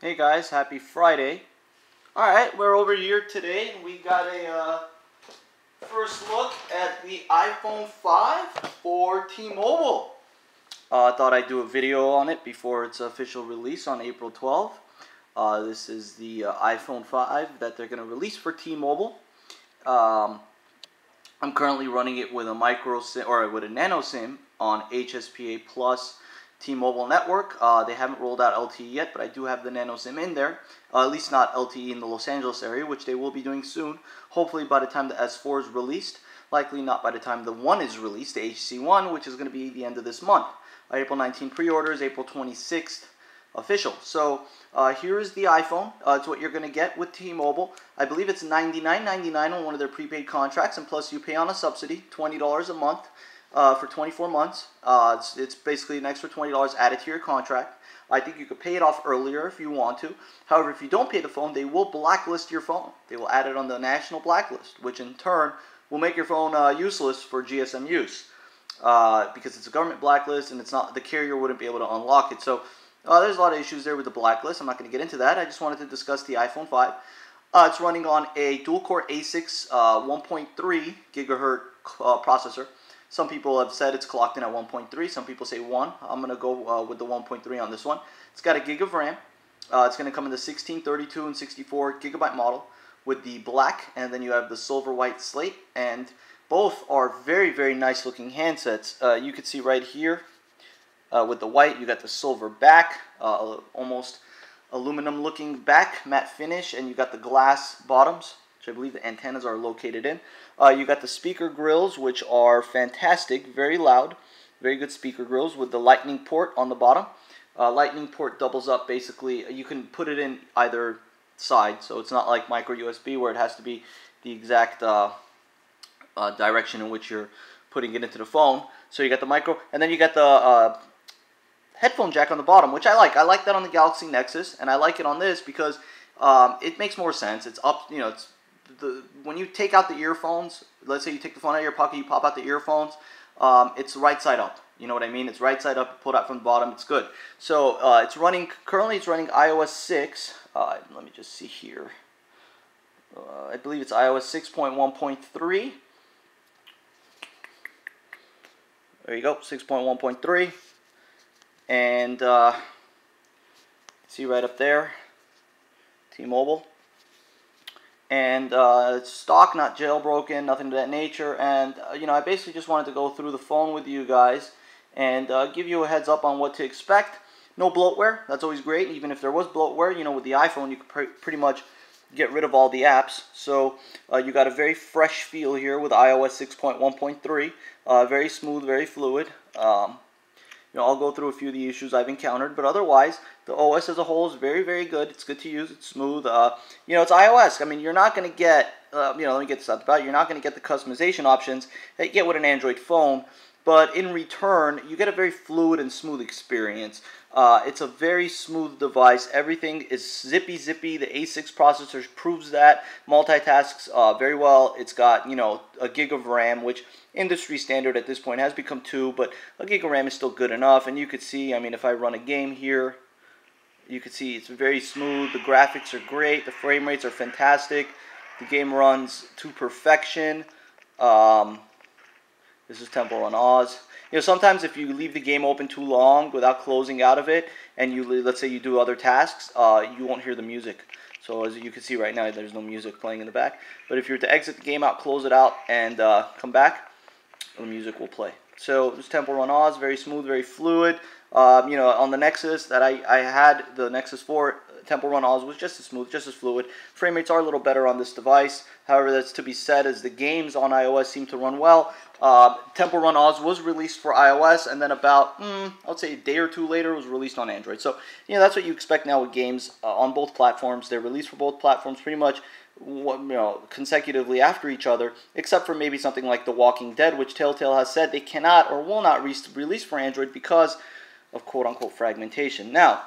Hey guys, happy Friday. Alright, we're over here today and we got a first look at the iPhone 5 for T-Mobile. I thought I'd do a video on it before its official release on April 12th. This is the iPhone 5 that they're going to release for T-Mobile. I'm currently running it with a micro SIM or with a nano SIM on HSPA Plus T-Mobile network. They haven't rolled out LTE yet, but I do have the nano SIM in there. At least not LTE in the Los Angeles area, which they will be doing soon. Hopefully by the time the S4 is released. Likely not by the time the 1 is released, the HC1, which is going to be the end of this month. April 19 pre-orders, April 26th official. So here is the iPhone. It's what you're going to get with T-Mobile. I believe it's $99.99 on one of their prepaid contracts, and plus you pay on a subsidy, $20 a month for 24 months. It's basically an extra $20 added to your contract. I think you could pay it off earlier if you want to. However, if you don't pay the phone, they will blacklist your phone. They will add it on the national blacklist, which in turn will make your phone useless for GSM use. Because it's a government blacklist and it's not, the carrier wouldn't be able to unlock it. So there's a lot of issues there with the blacklist. I'm not going to get into that. I just wanted to discuss the iPhone 5. It's running on a dual-core A6 1.3 gigahertz processor. Some people have said it's clocked in at 1.3. Some people say 1. I'm going to go with the 1.3 on this one. It's got a gig of RAM. It's going to come in the 16, 32, and 64 gigabyte model with the black, and then you have the silver white slate, and both are very, very nice looking handsets. You can see right here with the white, you got the silver back, almost aluminum looking back, matte finish, and you got the glass bottoms, which I believe the antennas are located in. You got the speaker grills, which are fantastic, very loud, very good speaker grills with the lightning port on the bottom. Lightning port doubles up basically. You can put it in either side, so it's not like micro USB where it has to be the exact direction in which you're putting it into the phone. So you got the micro, and then you got the headphone jack on the bottom, which I like. I like that on the Galaxy Nexus, and I like it on this because it makes more sense. It's up, you know, when you take out the earphones, let's say you take the phone out of your pocket, you pop out the earphones, it's right side up. You know what I mean? It's right side up, pulled out from the bottom. It's good. So currently it's running iOS 6. Let me just see here. I believe it's iOS 6.1.3. There you go, 6.1.3. And see right up there, T-Mobile. And it's stock, not jailbroken, nothing of that nature. And you know, I basically just wanted to go through the phone with you guys and give you a heads up on what to expect. No bloatware, that's always great. Even if there was bloatware, you know, with the iPhone, you could pretty much get rid of all the apps. So you got a very fresh feel here with iOS 6.1.3. Very smooth, very fluid. You know, I'll go through a few of the issues I've encountered, but otherwise, the OS as a whole is very, very good. It's good to use. It's smooth. You know, it's iOS. I mean, you're not going to get, you know, let me get this out about it. You're not going to get the customization options that you get with an Android phone, but in return, you get a very fluid and smooth experience. It's a very smooth device. Everything is zippy. The A6 processor proves that. Multitasks very well. It's got, you know, a gig of RAM, which industry standard at this point has become 2, but a gig of RAM is still good enough. And you could see, I mean, if I run a game here, you can see it's very smooth. The graphics are great. The frame rates are fantastic. The game runs to perfection. This is Temple Run Oz. You know, sometimes if you leave the game open too long without closing out of it, and let's say you do other tasks, you won't hear the music. So as you can see right now, there's no music playing in the back. But if you were to exit the game out, close it out, and come back, the music will play. So this Temple Run Oz, very smooth, very fluid. You know, on the Nexus that I had, the Nexus 4, Temple Run Oz was just as smooth, just as fluid. Frame rates are a little better on this device. However, that's to be said as the games on iOS seem to run well. Temple Run Oz was released for iOS, and then about, I would say a day or two later, it was released on Android. So, you know, that's what you expect now with games on both platforms. They're released for both platforms pretty much, you know, consecutively after each other, except for maybe something like The Walking Dead, which Telltale has said they cannot or will not release for Android because of quote-unquote fragmentation. Now,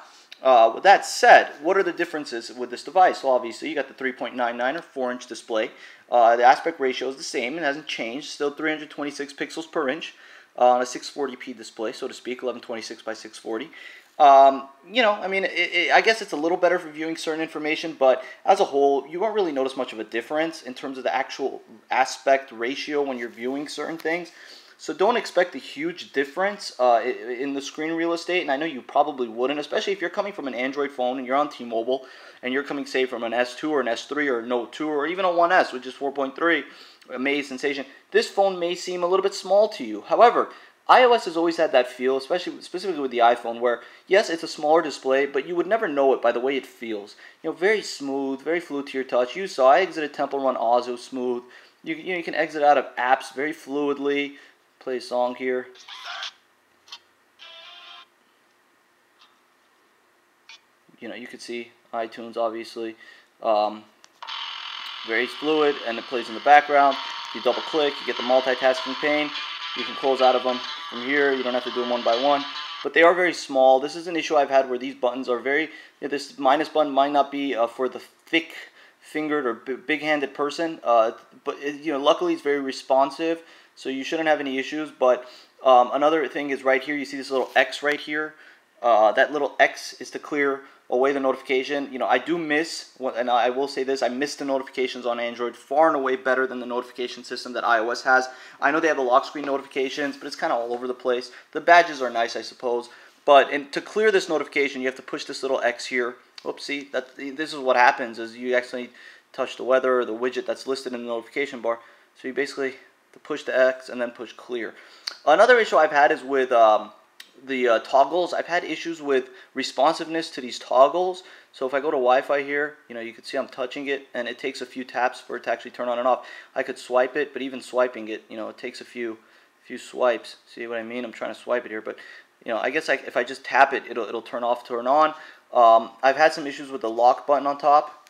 with that said, what are the differences with this device? Well, obviously, you got the 3.99 or 4-inch display. The aspect ratio is the same. It hasn't changed. Still 326 pixels per inch on a 640p display, so to speak, 1126 by 640. I mean, I guess it's a little better for viewing certain information, but as a whole, you won't really notice much of a difference in terms of the actual aspect ratio when you're viewing certain things. So don't expect a huge difference in the screen real estate, and I know you probably wouldn't, especially if you're coming from an Android phone and you're on T-Mobile, and you're coming, say, from an S2 or an S3 or a Note 2 or even a 1S, which is 4.3, Amaze Sensation. This phone may seem a little bit small to you. However, iOS has always had that feel, specifically with the iPhone, where yes, it's a smaller display, but you would never know it by the way it feels. Very smooth, very fluid to your touch. You saw I exited Temple Run Oz, it was smooth. You can exit out of apps very fluidly. Play a song here. You could see iTunes, obviously. Very fluid, and it plays in the background. If you double click, you get the multitasking pane. You can close out of them from here. You don't have to do them one by one. But they are very small. This is an issue I've had where these buttons are very... this minus button might not be for the thick-fingered or big-handed person. But luckily it's very responsive, so you shouldn't have any issues. But another thing is right here. You see this little X right here. That little X is to clear away the notification. I do miss, and I will say this, I miss the notifications on Android far and away better than the notification system that iOS has. I know they have the lock screen notifications, but it's kind of all over the place. The badges are nice, I suppose, but to clear this notification, you have to push this little X here. Oops, see, this is what happens, is you actually touch the weather or the widget that's listed in the notification bar. So you basically have to push the X and then push clear. Another issue I've had is with... the toggles. I've had issues with responsiveness to these toggles. So if I go to Wi-Fi here, you can see I'm touching it, and it takes a few taps for it to actually turn on and off. I could swipe it, but even swiping it, it takes a few swipes. See what I mean? I'm trying to swipe it here, but I guess if I just tap it, it'll turn off, turn on. I've had some issues with the lock button on top.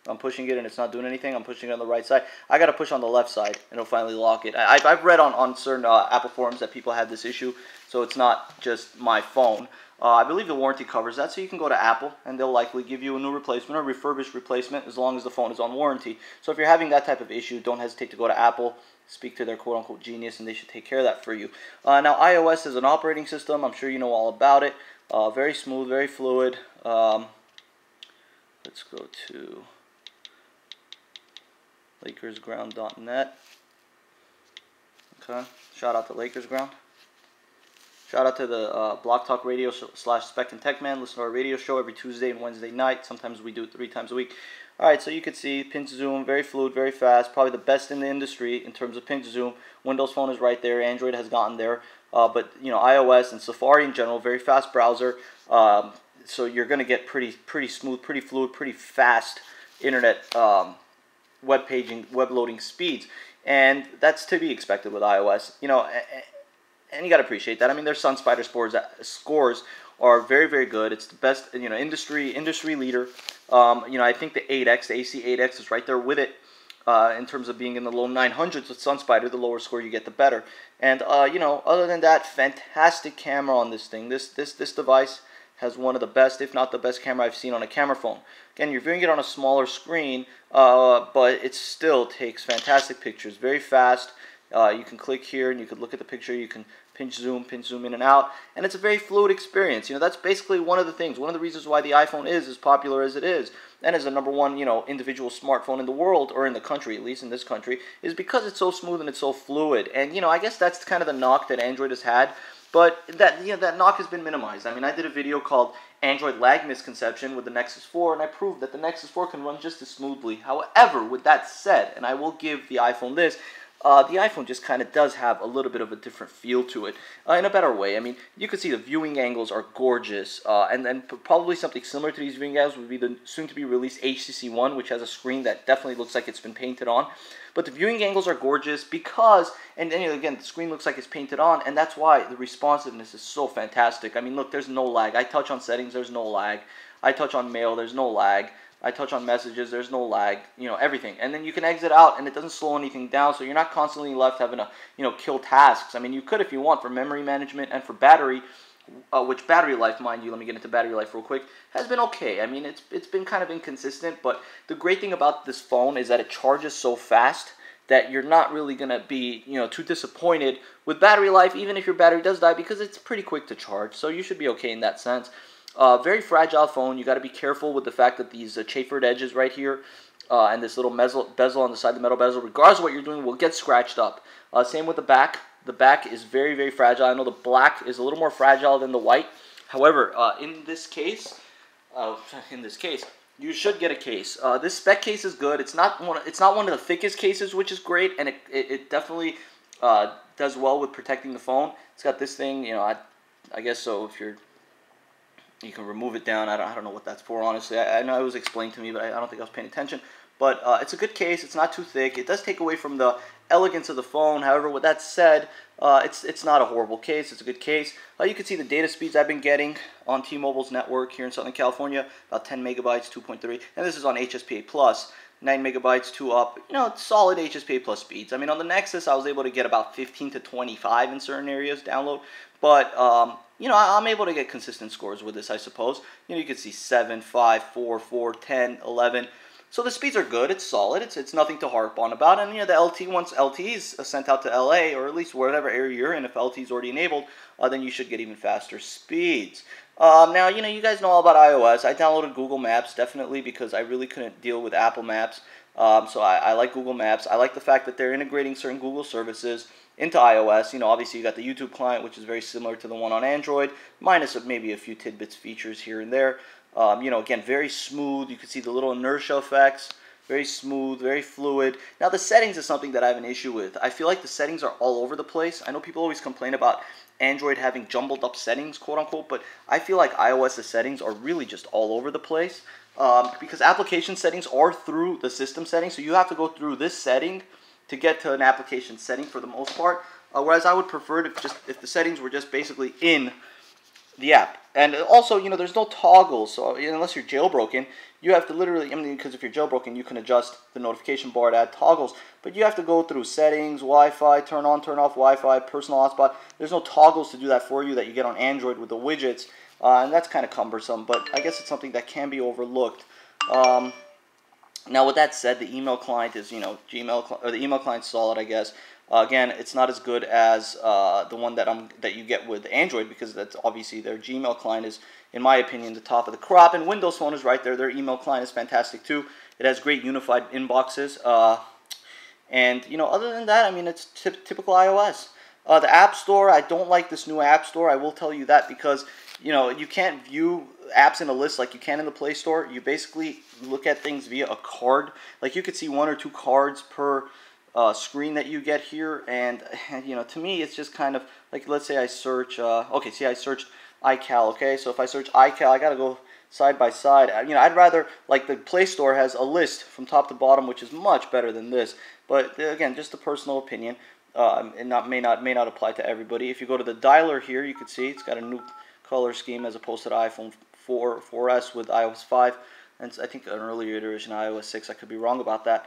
I'm pushing it and it's not doing anything. I'm pushing it on the right side. I got to push on the left side and it'll finally lock it. I've read on certain Apple forums that people had this issue, so it's not just my phone. I believe the warranty covers that, so you can go to Apple and they'll likely give you a new replacement or refurbished replacement as long as the phone is on warranty. So if you're having that type of issue, don't hesitate to go to Apple, speak to their quote-unquote genius, and they should take care of that for you. Now, iOS is an operating system. I'm sure you know all about it. Very smooth, very fluid. Let's go to LakersGround.net. Okay, shout out to LakersGround. Shout out to the Block Talk Radio / Spec and Tech Man. Listen to our radio show every Tuesday and Wednesday night. Sometimes we do it 3 times a week. Alright, so you can see pinch zoom, very fluid, very fast. Probably the best in the industry in terms of pinch zoom. Windows Phone is right there. Android has gotten there. But iOS and Safari in general, very fast browser. So you're going to get pretty smooth, pretty fluid, pretty fast internet web paging, web loading speeds. And that's to be expected with iOS. And you got to appreciate that. I mean, their SunSpider scores are very, very good. It's the best, industry leader. I think the 8X, the AC8X is right there with it in terms of being in the low 900s with SunSpider. The lower score you get, the better. And, other than that, fantastic camera on this thing. This device has one of the best, if not the best camera I've seen on a camera phone. Again, you're viewing it on a smaller screen, but it still takes fantastic pictures. Very fast. You can click here and you can look at the picture. You can pinch zoom in and out, and it's a very fluid experience. That's basically one of the things, one of the reasons why the iPhone is as popular as it is, and is the #1, individual smartphone in the world, or in the country, at least in this country, is because it's so smooth and it's so fluid. And I guess that's kind of the knock that Android has had, but that knock has been minimized. I mean, I did a video called Android Lag Misconception with the Nexus 4, and I proved that the Nexus 4 can run just as smoothly. However, with that said, and I will give the iPhone this, the iPhone just kind of does have a little bit of a different feel to it, in a better way. I mean, you can see the viewing angles are gorgeous, and then probably something similar to these viewing angles would be the soon-to-be-released HTC One, which has a screen that definitely looks like it's been painted on. But the viewing angles are gorgeous because, and then again, the screen looks like it's painted on, and that's why the responsiveness is so fantastic. I mean, look, there's no lag. I touch on settings, there's no lag. I touch on mail, there's no lag. I touch on messages, there's no lag, everything. And then you can exit out and it doesn't slow anything down, so you're not constantly left having to, kill tasks. I mean, you could if you want for memory management and for battery, which battery life, mind you, let me get into battery life real quick, has been okay. I mean, it's been kind of inconsistent, but the great thing about this phone is that it charges so fast. that you're not really going to be, too disappointed with battery life, even if your battery does die, because it's pretty quick to charge. So you should be okay in that sense. Very fragile phone. You got to be careful with the fact that these chamfered edges right here and this little bezel on the side, the metal bezel, regardless of what you're doing, will get scratched up. Same with the back. The back is very, very fragile. I know the black is a little more fragile than the white. However, in this case, you should get a case. This spec case is good. It's not one of the thickest cases, which is great, and it definitely does well with protecting the phone. It's got this thing, I guess so. If you can remove it down. I don't know what that's for, honestly. I know it was explained to me, but I don't think I was paying attention. But it's a good case. It's not too thick. It does take away from the elegance of the phone. However, with that said, it's not a horrible case. It's a good case. You can see the data speeds I've been getting on T-Mobile's network here in Southern California, about 10 megabytes, 2.3. And this is on HSPA Plus, 9 megabytes, 2 up. Solid HSPA Plus speeds. I mean, on the Nexus, I was able to get about 15 to 25 in certain areas download. But, I'm able to get consistent scores with this, I suppose. You can see 7, 5, 4, 4, 10, 11. So the speeds are good. It's solid. It's nothing to harp on about. And the LT, once LTE is sent out to LA, or at least whatever area you're in, if LTE is already enabled, then you should get even faster speeds. Now, you guys know all about iOS. I downloaded Google Maps, definitely, because I really couldn't deal with Apple Maps. So I like Google Maps. I like the fact that they're integrating certain Google services into iOS. Obviously you got the YouTube client, which is very similar to the one on Android, minus maybe a few tidbits features here and there. Again, very smooth. You can see the little inertia effects. Very smooth, very fluid. Now, the settings is something that I have an issue with. I feel like the settings are all over the place. I know people always complain about Android having jumbled up settings, quote unquote, but I feel like iOS's settings are really just all over the place. Because application settings are through the system settings, so you have to go through this setting to get to an application setting for the most part. Whereas I would prefer if the settings were just basically in the app. And also, there's no toggle, so unless you're jailbroken, you have to literally, because if you're jailbroken, you can adjust the notification bar to add toggles, but you have to go through settings, Wi-Fi, turn on, turn off Wi-Fi, personal hotspot. There's no toggles to do that for you that you get on Android with the widgets, and that's kind of cumbersome, but I guess it's something that can be overlooked. Now, with that said, the email client is, Gmail, or the email client's solid, I guess. Again, it's not as good as the one that you get with Android, because that's obviously their Gmail client is, in my opinion, the top of the crop. And Windows Phone is right there. Their email client is fantastic too. It has great unified inboxes. And other than that, it's typical iOS. The App Store, I don't like this new App Store. I will tell you that, because you can't view apps in a list like you can in the Play Store. You basically look at things via a card. Like, you could see 1 or 2 cards per screen that you get here, and to me it's just kind of like, let's say I search I searched iCal. Okay, so if I search iCal, I gotta go side by side. I'd rather, like, the Play Store has a list from top to bottom, which is much better than this. But again, just a personal opinion, and may not apply to everybody. If you go to the dialer here, you can see it's got a new color scheme as opposed to the iPhone 4S with iOS 5, and I think an earlier iteration of iOS 6. I could be wrong about that.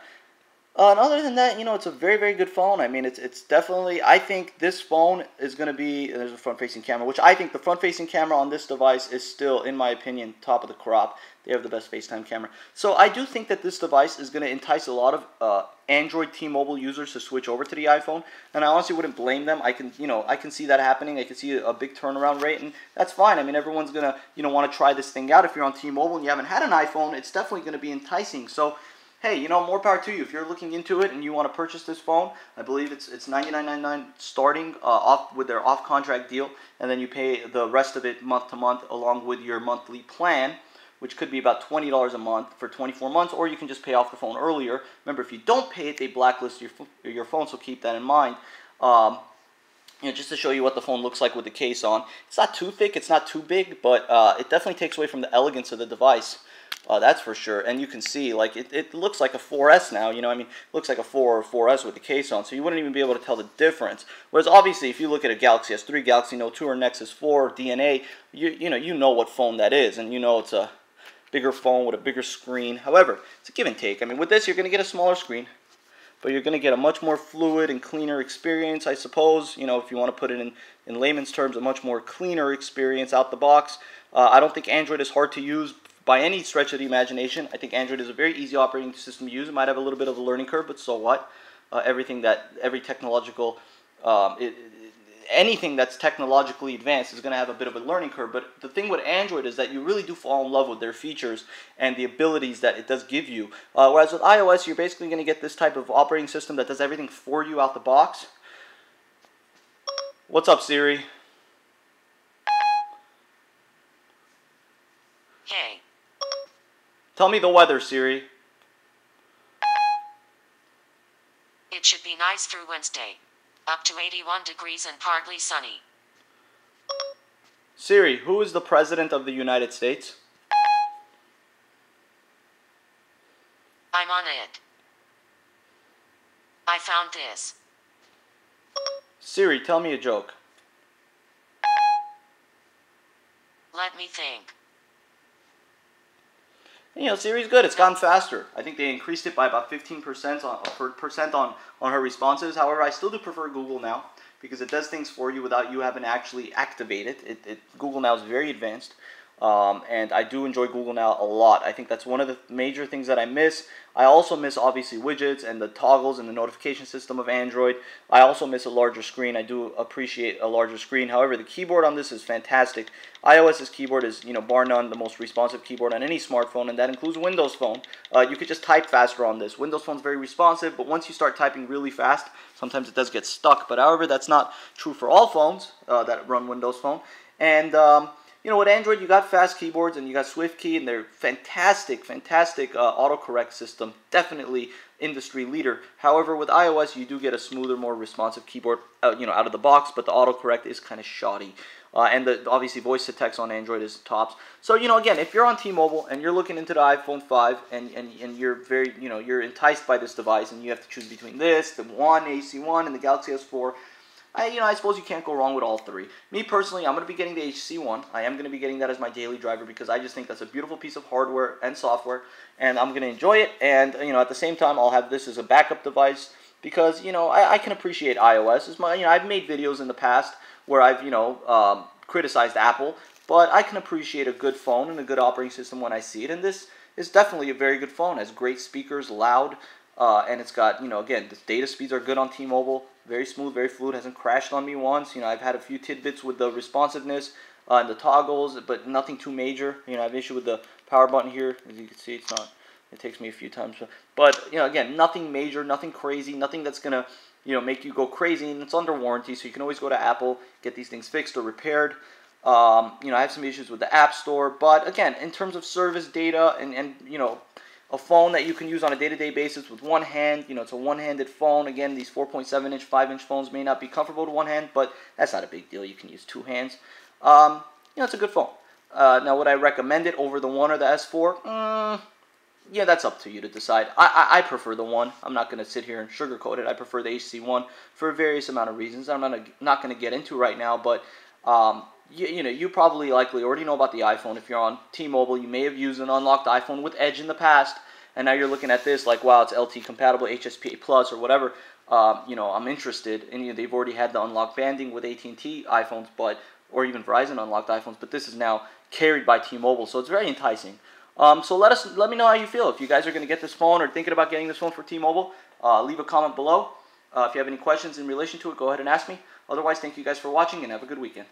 And other than that, it's a very, very good phone. It's definitely, I think this phone is going to be, there's a front-facing camera, which I think the front-facing camera on this device is still, in my opinion, top of the crop. They have the best FaceTime camera. So I do think that this device is going to entice a lot of Android T-Mobile users to switch over to the iPhone. And I honestly wouldn't blame them. I can see that happening. I can see a big turnaround rate, and that's fine. Everyone's going to, want to try this thing out. If you're on T-Mobile and you haven't had an iPhone, it's definitely going to be enticing. So, hey, more power to you. If you're looking into it and you want to purchase this phone, I believe it's $99.99 starting off with their off-contract deal, and then you pay the rest of it month to month along with your monthly plan, which could be about $20 a month for 24 months, or you can just pay off the phone earlier. Remember, if you don't pay it, they blacklist your phone, so keep that in mind. Just to show you what the phone looks like with the case on. It's not too thick, it's not too big, but it definitely takes away from the elegance of the device. That's for sure. And you can see, like, it looks like a 4S now, it looks like a 4 or 4S with the case on, so you wouldn't even be able to tell the difference. Whereas, obviously, if you look at a Galaxy S3, Galaxy Note 2, or Nexus 4, DNA, you know what phone that is, and it's a bigger phone with a bigger screen. However, it's a give and take. With this, you're going to get a smaller screen, but you're going to get a much more fluid and cleaner experience, I suppose. If you want to put it in layman's terms, a much more cleaner experience out the box. I don't think Android is hard to use by any stretch of the imagination. I think Android is a very easy operating system to use. It might have a little bit of a learning curve, but so what? every technological anything that's technologically advanced is going to have a bit of a learning curve. But the thing with Android is that you really do fall in love with their features and the abilities that it does give you. Whereas with iOS, you're basically going to get this type of operating system that does everything for you out the box. What's up, Siri? Hey. Tell me the weather, Siri. It should be nice through Wednesday. Up to 81 degrees and partly sunny. Siri, who is the President of the United States? I'm on it. I found this. Siri, tell me a joke. Let me think. You know, Siri's good. It's gotten faster. I think they increased it by about 15% on her responses. However, I still do prefer Google now because it does things for you without you having to actually activate it. Google Now is very advanced, and I do enjoy Google Now a lot. I think that's one of the major things that I miss. I also miss, obviously, widgets and the toggles and the notification system of Android. I also miss a larger screen. I do appreciate a larger screen. However, the keyboard on this is fantastic. iOS's keyboard is, bar none, the most responsive keyboard on any smartphone, and that includes Windows Phone. You could just type faster on this. Windows Phone's very responsive, but once you start typing really fast, sometimes it does get stuck. But however, that's not true for all phones that run Windows Phone. And with Android, you got fast keyboards and you got SwiftKey, and they're fantastic autocorrect system. Definitely industry leader. However, with iOS, you do get a smoother, more responsive keyboard, out of the box, but the autocorrect is kind of shoddy. And obviously voice to text on Android is tops. So, again, if you're on T-Mobile and you're looking into the iPhone 5 and you're very, you're enticed by this device and you have to choose between this, the One, AC1, and the Galaxy S4, I suppose you can't go wrong with all three. Me personally, I'm going to be getting the HC1. I am going to be getting that as my daily driver because I just think that's a beautiful piece of hardware and software, and I'm going to enjoy it. And at the same time, I'll have this as a backup device because I can appreciate iOS. I've made videos in the past where I've criticized Apple, but I can appreciate a good phone and a good operating system when I see it. And this is definitely a very good phone. It has great speakers, loud. And it's got, again, the data speeds are good on T-Mobile. Very smooth, very fluid. Hasn't crashed on me once. I've had a few tidbits with the responsiveness and the toggles, but nothing too major. I have an issue with the power button here. As you can see, it takes me a few times. But, again, nothing major, nothing crazy, nothing that's going to, make you go crazy. And it's under warranty, so you can always go to Apple, get these things fixed or repaired. I have some issues with the App Store. But, again, in terms of service data and a phone that you can use on a day-to-day basis with one hand. It's a one-handed phone. Again, these 4.7-inch, 5-inch phones may not be comfortable to one hand, but that's not a big deal. You can use two hands. It's a good phone. Now, would I recommend it over the One or the S4? Yeah, that's up to you to decide. I prefer the One. I'm not going to sit here and sugarcoat it. I prefer the HC1 for a various amount of reasons I'm not going to get into right now, but you probably likely already know about the iPhone. If you're on T-Mobile, you may have used an unlocked iPhone with Edge in the past, and now you're looking at this like, wow, it's LTE compatible, HSPA Plus or whatever. I'm interested, and they've already had the unlocked banding with AT&T iPhones, or even Verizon unlocked iPhones, but this is now carried by T-Mobile, so it's very enticing. So let me know how you feel. If you guys are going to get this phone or thinking about getting this phone for T-Mobile, leave a comment below. If you have any questions in relation to it, go ahead and ask me. Otherwise, thank you guys for watching and have a good weekend.